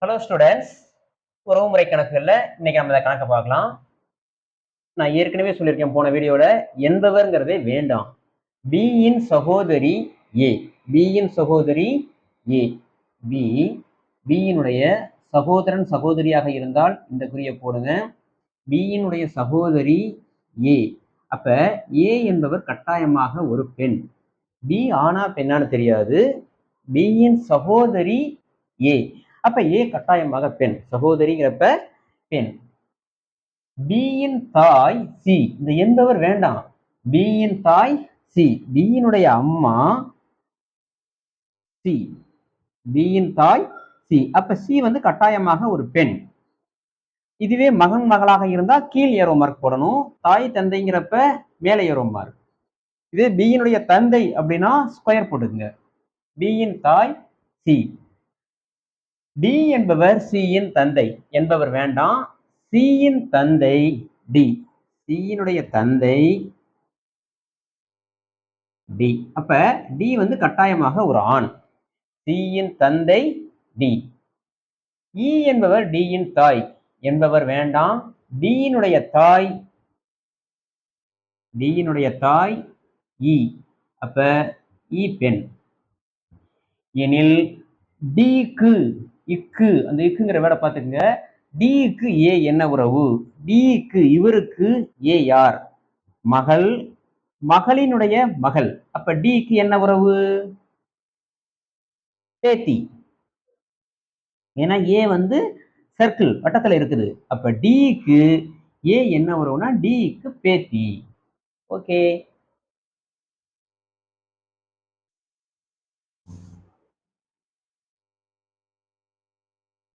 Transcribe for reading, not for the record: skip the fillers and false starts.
Hello students, உறவுமுறை கணக்குகளில் இன்னைக்கு நம்ம இந்த கணக்கை பார்க்கலாம். நான் ஏற்கனவே சொல்லியிருக்கேன் போன வீடியோல, என்பவர்ங்கிறதே வேண்டாம். பியின் சகோதரி ஏ, பியின் சகோதரி ஏ, பி பியினுடைய சகோதரன் சகோதரியாக இருந்தால் இந்த குறியை போடுங்க. பியினுடைய சகோதரி ஏ, அப்ப ஏ என்பவர் கட்டாயமாக ஒரு பெண். பி ஆனா பெண்ணான்னு தெரியாது. பியின் சகோதரி ஏ, அப்ப ஏ கட்டாயமாக பெண், சகோதரிங்கிறப்ப பெண். பியின் தாய் சி, இந்த என்பவர் வேண்டாம். பியின் தாய் சி, பியினுடைய அம்மா சி, பியின் தாய் சி, அப்ப சி வந்து கட்டாயமாக ஒரு பெண். இதுவே மகன் மகளாக இருந்தா கீழ் ஏரோ மார்க் போடணும். தாய் தந்தைங்கிறப்ப மேலே ஏரோ மார்க். இதே பியினுடைய தந்தை அப்படின்னா ஸ்கொயர் போட்டுக்குங்க. பியின் தாய் சி, டி என்பவர் சியின் தந்தை, என்பவர் வேண்டாம். சியின் தந்தை டி, சியினுடைய தந்தை டி, அப்ப டி வந்து கட்டாயமாக ஒரு ஆண். சியின் தந்தை டி. இ என்பவர் டியின் தாய், என்பவர் வேண்டாம். டியினுடைய தாய், டியினுடைய தாய் இ, அப்ப இ பெண். எனில் டிக்கு இக்கு, அந்த இக்குங்கிற வேலை பார்த்துக்குங்க. டிக்கு ஏ என்ன உறவு? டிக்கு இவருக்கு ஏ யார்? மகள், மகளினுடைய மகள். அப்ப டிக்கு என்ன உறவு? பேத்தி. ஏன்னா ஏ வந்து சர்க்கிள் வட்டத்துல இருக்குது. அப்ப டிக்கு ஏ என்ன உறவுனா டிக்கு பேத்தி. ஓகே.